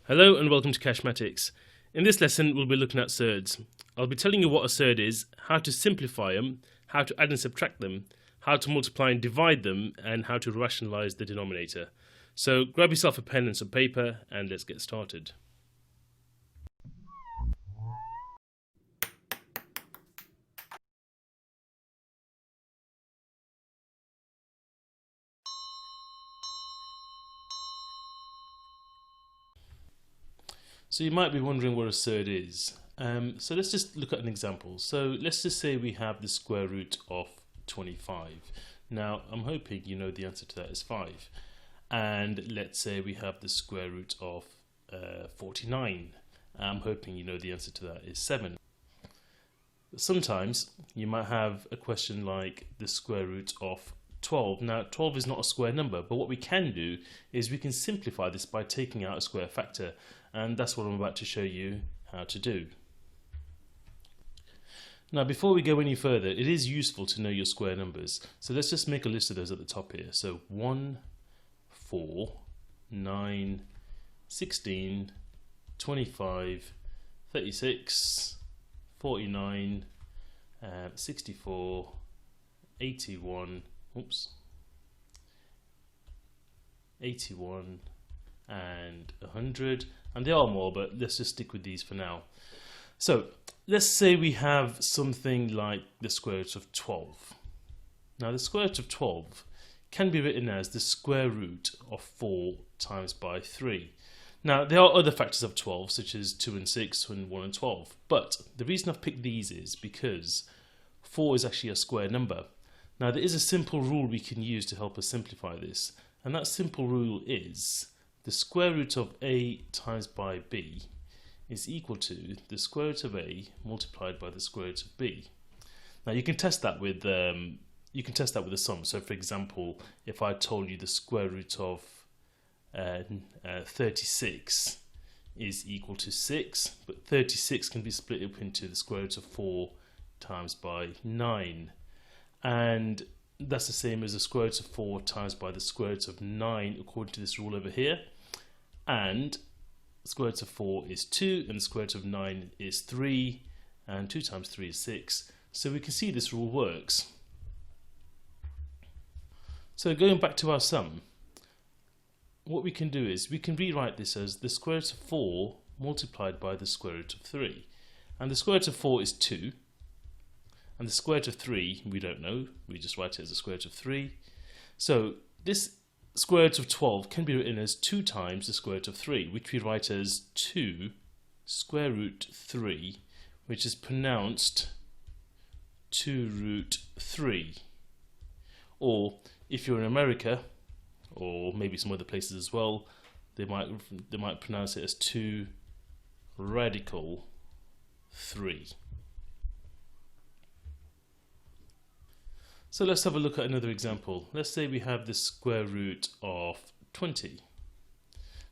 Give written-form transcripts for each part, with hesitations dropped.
Hello and welcome to Kashmatics. In this lesson we'll be looking at surds. I'll be telling you what a surd is, how to simplify them, how to add and subtract them, how to multiply and divide them, and how to rationalise the denominator. So grab yourself a pen and some paper and let's get started. So you might be wondering what a surd is. So let's just look at an example. So let's just say we have the square root of 25. Now I'm hoping you know the answer to that is 5. And let's say we have the square root of 49. I'm hoping you know the answer to that is 7. Sometimes you might have a question like the square root of 12. Now 12 is not a square number, but what we can do is we can simplify this by taking out a square factor, and that's what I'm about to show you how to do. Now before we go any further, it is useful to know your square numbers, so let's just make a list of those at the top here. So 1, 4, 9, 16, 25, 36, 49, 64, 81, 81 and 100, and there are more, but let's just stick with these for now. So let's say we have something like the square root of 12. Now the square root of 12 can be written as the square root of 4 times by 3. Now there are other factors of 12 such as 2 and 6 and 1 and 12, but the reason I've picked these is because 4 is actually a square number. Now there is a simple rule we can use to help us simplify this, and that simple rule is the square root of a times by b is equal to the square root of a multiplied by the square root of b. Now you can test that with a sum. So for example, if I told you the square root of 36 is equal to 6, but 36 can be split up into the square root of 4 times by 9, and that's the same as the square root of 4 times by the square root of 9 according to this rule over here, and the square root of 4 is 2 and the square root of 9 is 3, and 2 times 3 is 6, so we can see this rule works. So going back to our sum, what we can do is we can rewrite this as the square root of 4 multiplied by the square root of 3, and the square root of 4 is 2, and the square root of 3 we don't know, we just write it as the square root of 3. So this square root of 12 can be written as 2 times the square root of 3, which we write as 2 square root 3, which is pronounced 2 root 3. Or if you're in America, or maybe some other places as well, they might pronounce it as 2 radical 3. So let's have a look at another example. Let's say we have the square root of 20.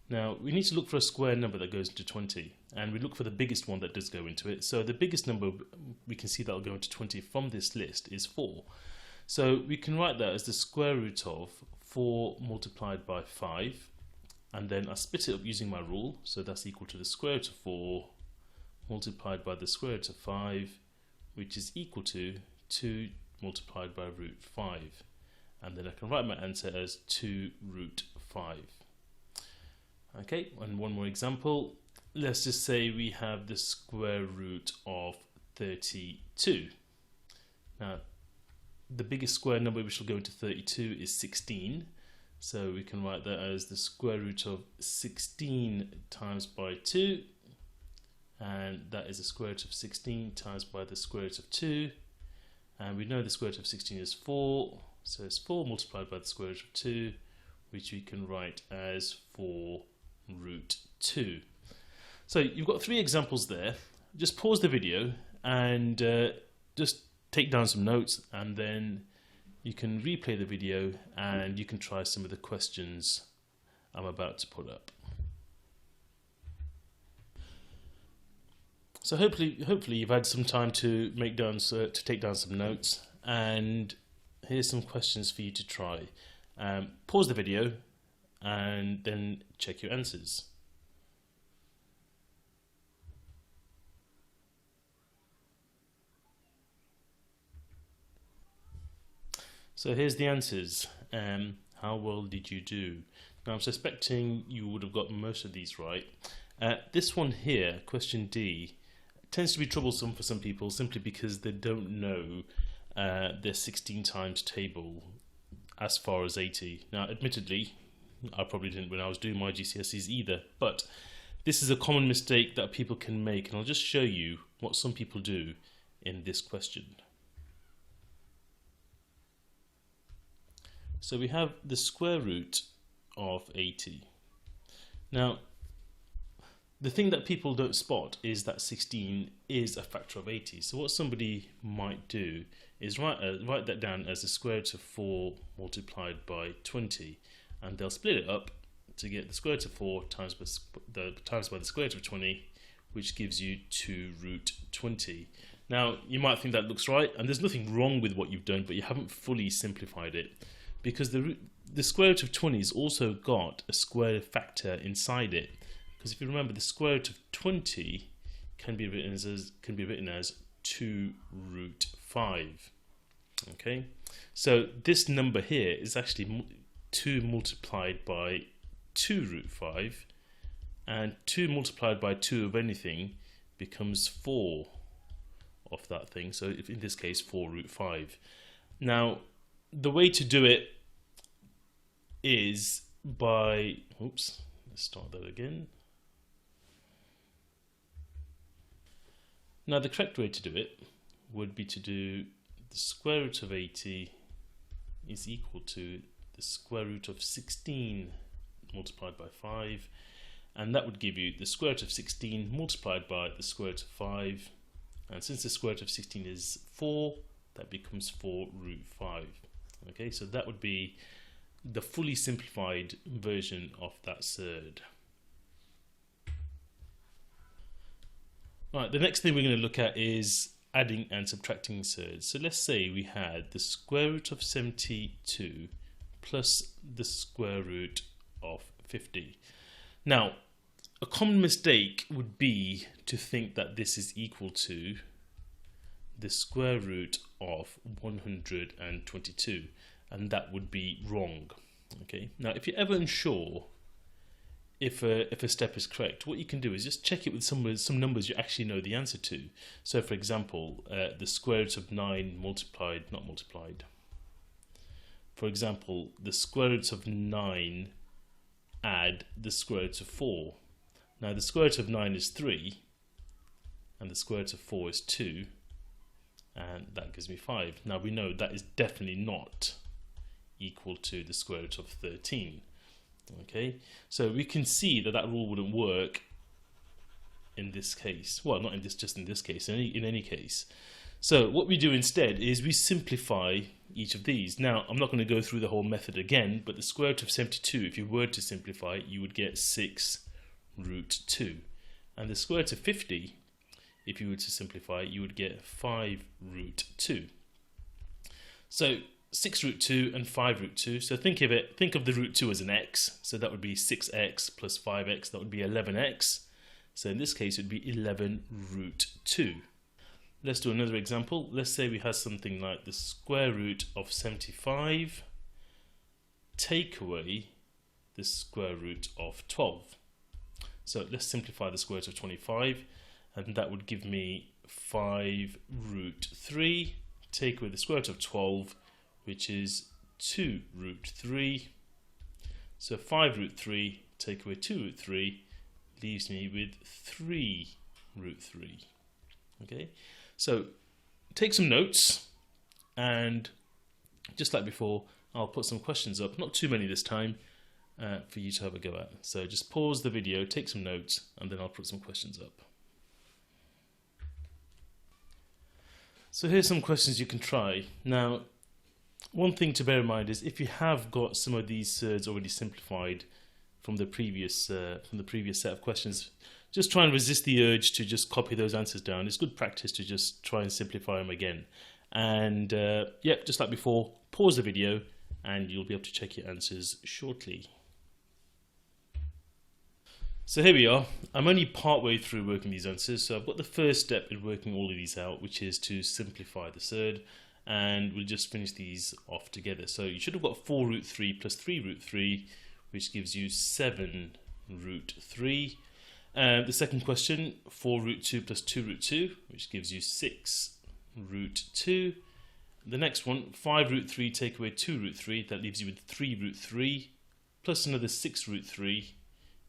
Now we need to look for a square number that goes into 20, and we look for the biggest one that does go into it. So the biggest number we can see that will go into 20 from this list is 4. So we can write that as the square root of 4 multiplied by 5, and then I split it up using my rule, so that's equal to the square root of 4 multiplied by the square root of 5, which is equal to 2 multiplied by root 5, and then I can write my answer as 2 root 5. Okay, and one more example. Let's just say we have the square root of 32. Now the biggest square number which will go into 32 is 16, so we can write that as the square root of 16 times by 2, and that is the square root of 16 times by the square root of 2, and we know the square root of 16 is 4, so it's 4 multiplied by the square root of 2, which we can write as 4 root 2. So you've got 3 examples there. Just pause the video and just take down some notes, and then you can replay the video and you can try some of the questions I'm about to put up. So hopefully you've had some time to take down some notes, and here's some questions for you to try. Pause the video and then check your answers. So here's the answers. How well did you do? Now I'm suspecting you would have got most of these right. This one here, question D, tends to be troublesome for some people simply because they don't know their 16 times table as far as 80. Now admittedly, I probably didn't when I was doing my GCSEs either, but this is a common mistake that people can make, and I'll just show you what some people do in this question. So we have the square root of 80. Now, the thing that people don't spot is that 16 is a factor of 80. So what somebody might do is write that down as the square root of 4 multiplied by 20, and they'll split it up to get the square root of 4 times by the square root of 20, which gives you 2 root 20. Now, you might think that looks right, and there's nothing wrong with what you've done, but you haven't fully simplified it, because the square root of 20 has also got a square factor inside it. Because if you remember, the square root of 20 can be written as 2 root 5. Okay, so this number here is actually 2 multiplied by 2 root 5, and 2 multiplied by 2 of anything becomes 4 of that thing. So if in this case 4 root 5. Now the way to do it is by, let's start that again. Now the correct way to do it would be to do the square root of 80 is equal to the square root of 16 multiplied by 5, and that would give you the square root of 16 multiplied by the square root of 5, and since the square root of 16 is 4, that becomes 4 root 5. Okay, so that would be the fully simplified version of that surd. Right, the next thing we're going to look at is adding and subtracting surds. So let's say we had the square root of 72 plus the square root of 50. Now, a common mistake would be to think that this is equal to the square root of 122, and that would be wrong. Okay, now if you're ever unsure if a step is correct, what you can do is just check it with some numbers you actually know the answer to. So for example, the square root of 9 not multiplied. For example, the square root of 9 add the square root of 4. Now the square root of 9 is 3, and the square root of 4 is 2, and that gives me 5. Now we know that is definitely not equal to the square root of 13. Okay, so we can see that that rule wouldn't work in this case. Well, not in this, just in this case, in any case. So what we do instead is we simplify each of these. Now, I'm not going to go through the whole method again, but the square root of 72, if you were to simplify it, you would get 6 root 2. And the square root of 50, if you were to simplify it, you would get 5 root 2. So 6 root 2 and 5 root 2. So think of the root 2 as an x. So that would be 6x plus 5x. That would be 11x. So in this case, it would be 11 root 2. Let's do another example. Let's say we have something like the square root of 75 take away the square root of 12. So let's simplify the square root of 25, and that would give me 5 root 3 take away the square root of 12, which is 2 root 3. So 5 root 3 take away 2 root 3 leaves me with 3 root 3. Okay, so take some notes, and just like before, I'll put some questions up, not too many this time, for you to have a go at. So just pause the video, take some notes, and then I'll put some questions up. So here's some questions you can try. Now, one thing to bear in mind is if you have got some of these surds already simplified from the previous set of questions, just try and resist the urge to just copy those answers down. It's good practice to just try and simplify them again. And yeah, just like before, pause the video and you'll be able to check your answers shortly. So here we are. I'm only part way through working these answers, so I've got the first step in working all of these out, which is to simplify the surd. and we'll just finish these off together. So you should have got 4 root 3 plus 3 root 3, which gives you 7 root 3. The second question, 4 root 2 plus 2 root 2, which gives you 6 root 2. The next one, 5 root 3 take away 2 root 3, that leaves you with 3 root 3, plus another 6 root 3,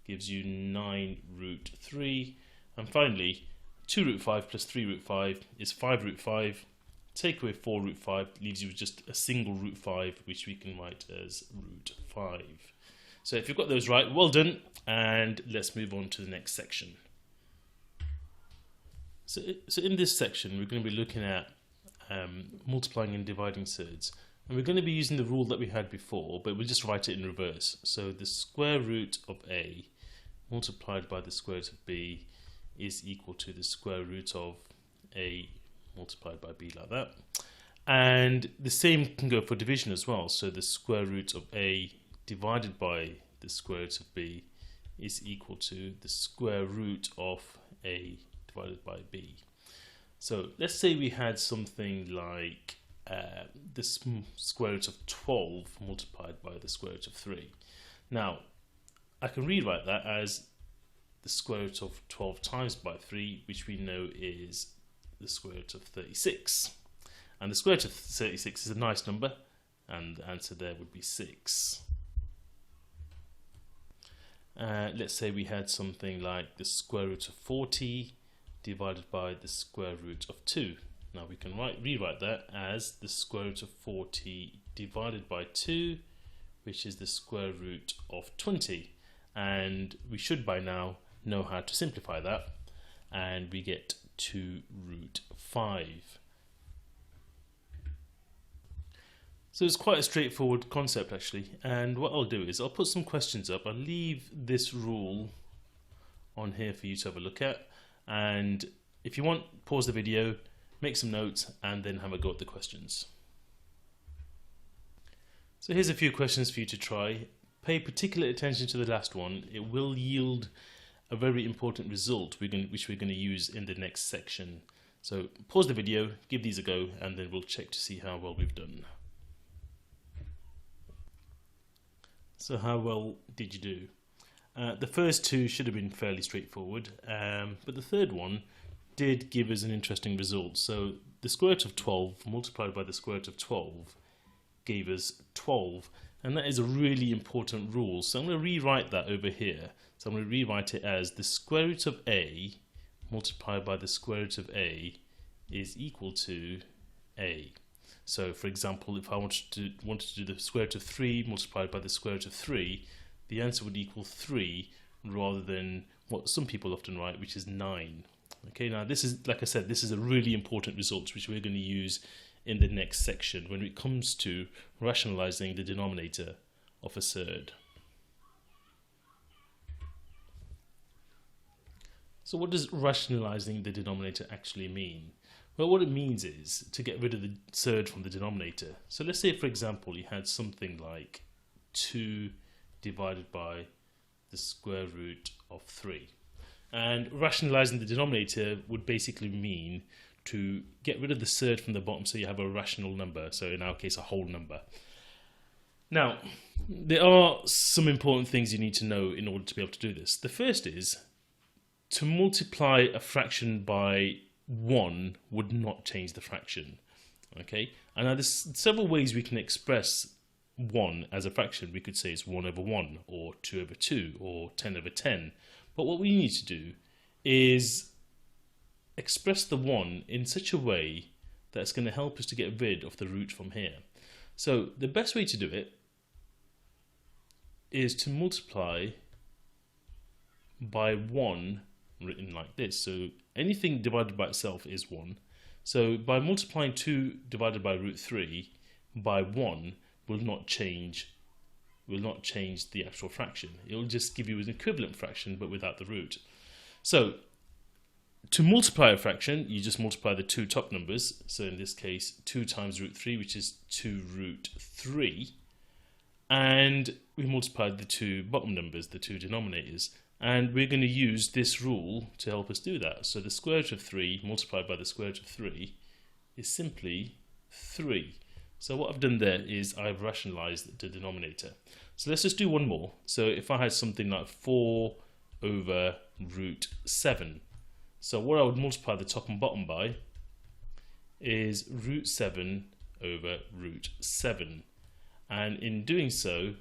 gives you 9 root 3. And finally, 2 root 5 plus 3 root 5 is 5 root 5. Take away 4 root 5 leaves you with just a single root 5, which we can write as root 5. So if you've got those right, well done, and let's move on to the next section. So in this section, we're going to be looking at multiplying and dividing surds. And we're going to be using the rule that we had before, but we'll just write it in reverse. So the square root of A multiplied by the square root of B is equal to the square root of A multiplied by B, like that. And the same can go for division as well. So the square root of A divided by the square root of B is equal to the square root of A divided by B. So let's say we had something like the square root of 12 multiplied by the square root of 3. Now, I can rewrite that as the square root of 12 times by 3, which we know is the square root of 36. And the square root of 36 is a nice number, and the answer there would be 6. Let's say we had something like the square root of 40 divided by the square root of 2. Now we can rewrite that as the square root of 40 divided by 2, which is the square root of 20. And we should by now know how to simplify that, and we get 2 root 5. So it's quite a straightforward concept actually, and what I'll do is I'll put some questions up. I'll leave this rule on here for you to have a look at, and if you want, pause the video, make some notes, and then have a go at the questions. So here's a few questions for you to try. Pay particular attention to the last one. It will yield a very important result which we're going to use in the next section. So pause the video, give these a go, and then we'll check to see how well we've done. So how well did you do? The first two should have been fairly straightforward, but the third one did give us an interesting result. So the square root of 12 multiplied by the square root of 12 gave us 12, and that is a really important rule. So I'm going to rewrite that over here. So I'm going to rewrite it as the square root of A multiplied by the square root of A is equal to A. So for example, if I wanted to do the square root of 3 multiplied by the square root of 3, the answer would equal 3 rather than what some people often write, which is 9. Okay, now this is, like I said, this is a really important result which we're going to use in the next section when it comes to rationalizing the denominator of a surd. So what does rationalizing the denominator actually mean? Well, what it means is to get rid of the surd from the denominator. So let's say, for example, you had something like 2 divided by the square root of 3. And rationalizing the denominator would basically mean to get rid of the surd from the bottom so you have a rational number, so in our case a whole number. Now, there are some important things you need to know in order to be able to do this. The first is to multiply a fraction by 1 would not change the fraction. Okay, and now there's several ways we can express 1 as a fraction. We could say it's 1 over 1 or 2 over 2 or 10 over 10. But what we need to do is express the 1 in such a way that's going to help us to get rid of the root from here. So the best way to do it is to multiply by 1 written like this. So anything divided by itself is 1. So by multiplying 2 divided by root 3 by 1 will not change the actual fraction. It will just give you an equivalent fraction but without the root. So to multiply a fraction, you just multiply the two top numbers. So in this case, 2 times root 3, which is 2 root 3. And we multiplied the two bottom numbers, the two denominators. And we're going to use this rule to help us do that. So the square root of 3 multiplied by the square root of 3 is simply 3. So what I've done there is I've rationalised the denominator. So let's just do one more. So if I had something like 4 over root 7. So what I would multiply the top and bottom by is root 7 over root 7. And in doing so,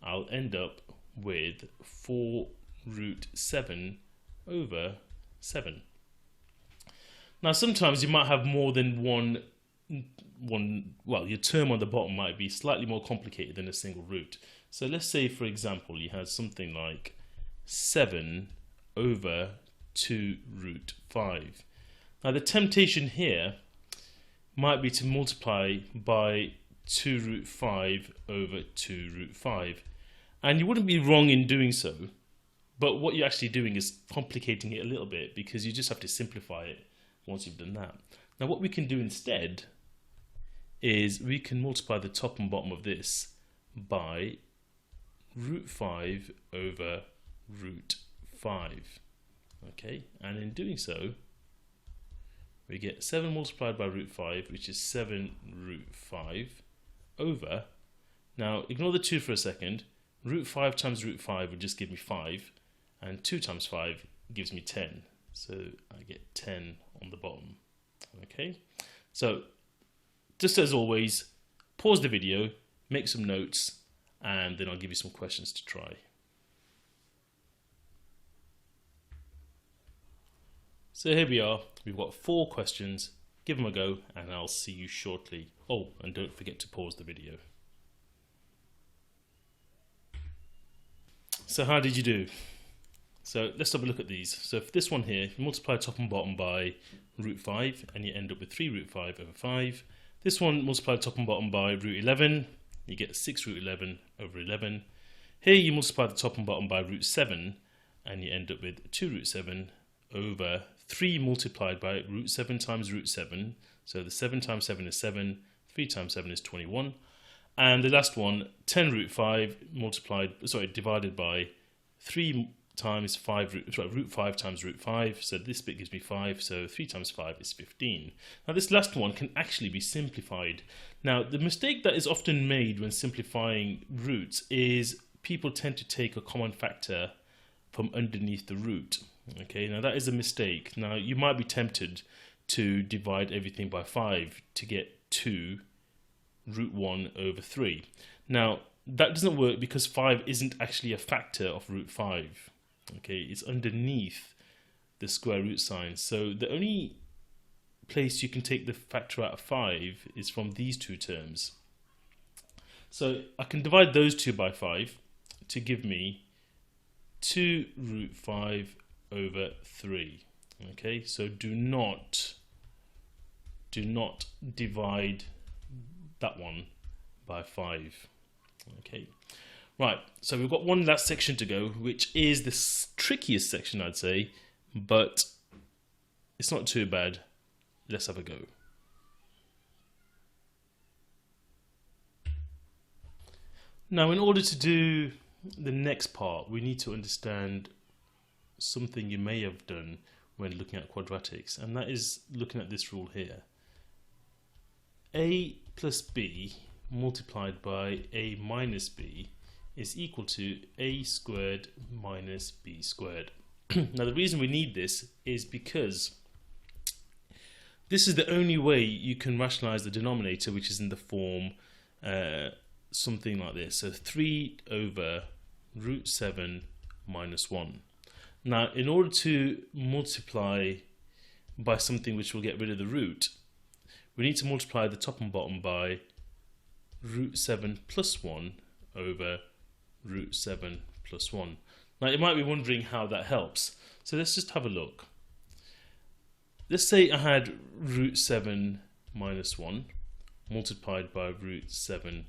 I'll end up with 4 root 7 over 7. Now sometimes you might have more than one, well, your term on the bottom might be slightly more complicated than a single root. So let's say, for example, you had something like 7 over 2 root 5. Now the temptation here might be to multiply by 2 root 5 over 2 root 5. And you wouldn't be wrong in doing so, but what you're actually doing is complicating it a little bit, because you just have to simplify it once you've done that. Now what we can do instead is we can multiply the top and bottom of this by root 5 over root 5. Okay, and in doing so, we get 7 multiplied by root 5, which is 7 root 5 over, now ignore the 2 for a second, root 5 times root 5 would just give me 5, and 2 times 5 gives me 10. So I get 10 on the bottom. Okay, so just as always, pause the video, make some notes, and then I'll give you some questions to try. So here we are, we've got 4 questions, give them a go, and I'll see you shortly. Oh, and don't forget to pause the video. So how did you do? So let's have a look at these. So for this one here, you multiply top and bottom by root 5, and you end up with 3 root 5 over 5. This one, multiply top and bottom by root 11, you get 6 root 11 over 11. Here you multiply the top and bottom by root 7, and you end up with 2 root 7 over 3 multiplied by root 7 times root 7. So the 7 times 7 is 7, 3 times 7 is 21. And the last one, 10 root 5 divided by 3 times 5 root 5 times root 5. So this bit gives me 5, so 3 times 5 is 15. Now this last one can actually be simplified. Now the mistake that is often made when simplifying roots is people tend to take a common factor from underneath the root. Okay, now that is a mistake. Now you might be tempted to divide everything by 5 to get 2 root 1 over 3. Now that doesn't work because 5 isn't actually a factor of root 5. Okay, it's underneath the square root sign. So the only place you can take the factor out of 5 is from these two terms. So I can divide those two by 5 to give me 2 root 5 over 3. Okay, so do not divide that one by 5. Okay, right, so we've got one last section to go, which is the trickiest section, I'd say, but it's not too bad. Let's have a go. Now, in order to do the next part, we need to understand something you may have done when looking at quadratics, and that is looking at this rule here. A plus b multiplied by a minus b is equal to a squared minus b squared. Now the reason we need this is because this is the only way you can rationalize the denominator, which is in the form something like this. So 3 over root 7 minus 1. Now in order to multiply by something which will get rid of the root, we need to multiply the top and bottom by root 7 plus 1 over root 7 plus 1. Now you might be wondering how that helps. So let's just have a look. Let's say I had root 7 minus 1 multiplied by root 7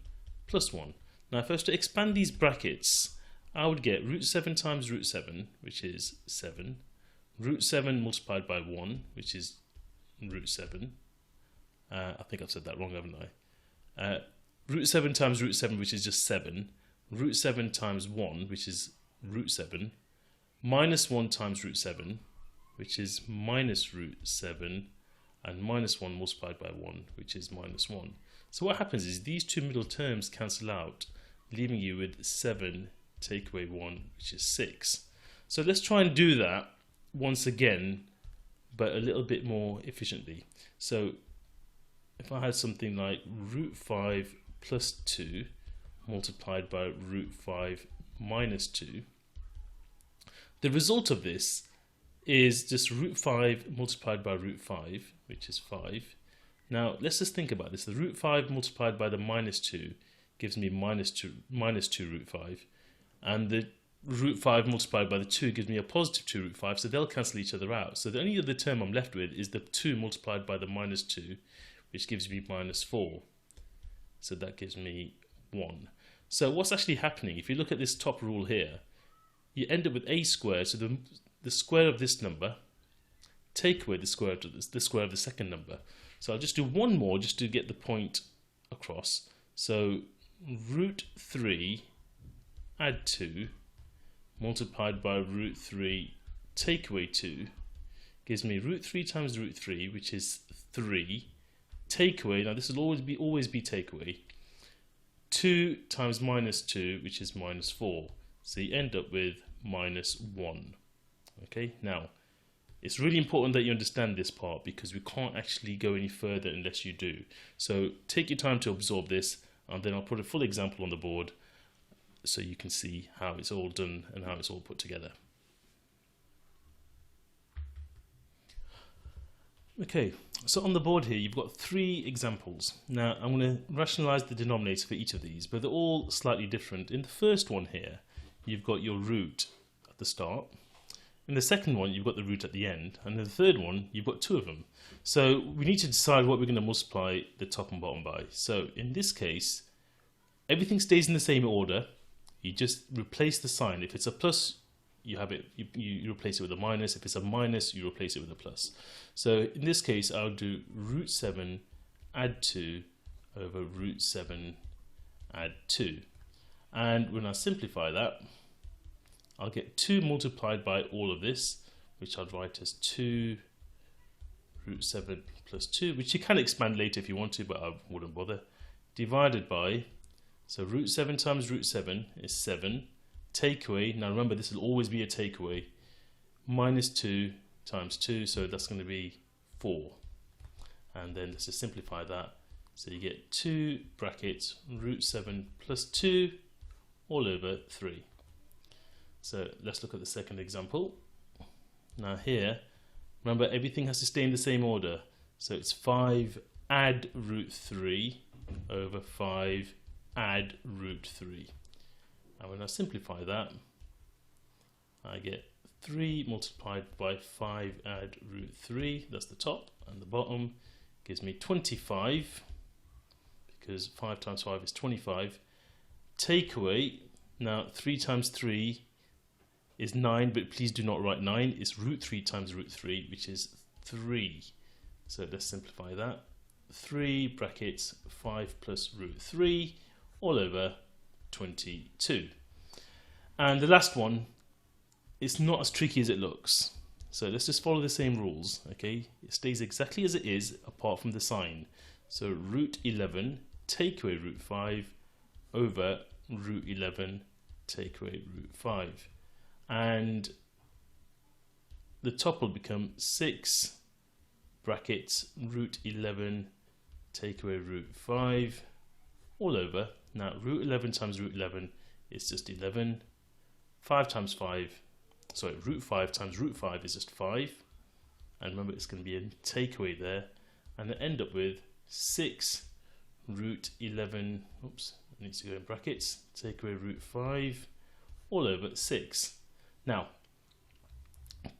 plus 1. Now if I was to expand these brackets, I would get root 7 times root 7, which is 7, root 7 multiplied by 1, which is root 7. I think I've said that wrong, haven't I? Root 7 times root 7, which is just 7, root 7 times 1, which is root 7, minus 1 times root 7, which is minus root 7, and minus 1 multiplied by 1, which is minus 1. So what happens is these two middle terms cancel out, leaving you with 7 take away 1, which is 6. So let's try and do that once again, but a little bit more efficiently. So if I had something like root 5 plus 2 multiplied by root 5 minus 2, the result of this is just root 5 multiplied by root 5, which is 5. Now let's just think about this. The root 5 multiplied by the minus 2 gives me minus 2 root 5, and the root 5 multiplied by the 2 gives me a positive 2 root 5, so they'll cancel each other out. So the only other term I'm left with is the 2 multiplied by the minus 2, which gives me minus 4. So that gives me 1. So what's actually happening, if you look at this top rule here, you end up with a squared, so the square of this number, take away the square of the second number. So I'll just do one more just to get the point across. So root 3 add 2 multiplied by root 3 take away 2 gives me root 3 times root 3, which is 3, take away, now this will always be take away, 2 times minus 2, which is minus 4. So you end up with minus 1. Okay, now it's really important that you understand this part, because we can't actually go any further unless you do. So take your time to absorb this, and then I'll put a full example on the board so you can see how it's all done and how it's all put together. Okay, so on the board here you've got 3 examples. Now I'm going to rationalise the denominator for each of these, but they're all slightly different. In the first one here, you've got your root at the start. In the second one, you've got the root at the end. And in the third one, you've got 2 of them. So we need to decide what we're going to multiply the top and bottom by. So in this case, everything stays in the same order. You just replace the sign. If it's a plus, you replace it with a minus. If it's a minus, you replace it with a plus. So in this case, I'll do root 7 add 2 over root 7 add 2. And when I simplify that, I'll get 2 multiplied by all of this, which I'll write as 2 root 7 plus 2, which you can expand later if you want to, but I wouldn't bother, divided by, so root 7 times root 7 is 7, take away, now remember this will always be a take away, minus 2 times 2, so that's going to be 4. And then let's just simplify that. So you get 2 brackets root 7 plus 2 all over 3. So let's look at the second example. Now here, remember everything has to stay in the same order. So it's 5 add root 3 over 5 add root 3. And when I simplify that, I get 3 multiplied by 5 add root 3, that's the top, and the bottom gives me 25, because 5 times 5 is 25. Take away, now 3 times 3 is 9, but please do not write 9, it's root 3 times root 3, which is 3. So let's simplify that. 3 brackets 5 plus root 3 all over 22. And the last one, it's not as tricky as it looks. So let's just follow the same rules, okay? It stays exactly as it is apart from the sign. So root 11 take away root 5 over root 11 take away root 5. And the top will become 6 brackets root 11 take away root 5 all over. Now root 11 times root 11 is just 11. 5 times 5, sorry, root 5 times root 5 is just 5. And remember it's going to be a takeaway there. And I end up with 6 root 11, oops, it needs to go in brackets, take away root 5 all over 6. Now,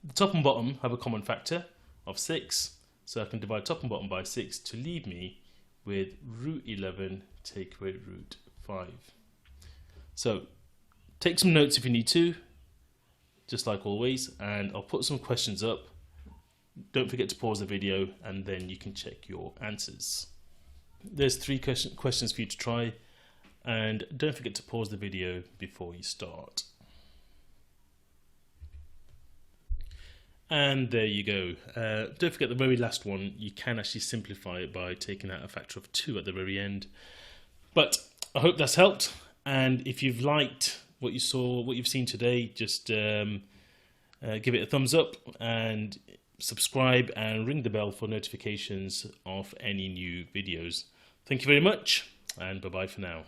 the top and bottom have a common factor of 6, so I can divide top and bottom by 6 to leave me with root 11 take away root 5. So, take some notes if you need to, just like always, and I'll put some questions up. Don't forget to pause the video and then you can check your answers. There's 3 questions for you to try, and don't forget to pause the video before you start. And there you go. Don't forget the very last one, you can actually simplify it by taking out a factor of 2 at the very end. But I hope that's helped. And if you've liked what you saw, what you've seen today, just give it a thumbs up and subscribe and ring the bell for notifications of any new videos. Thank you very much, and bye-bye for now.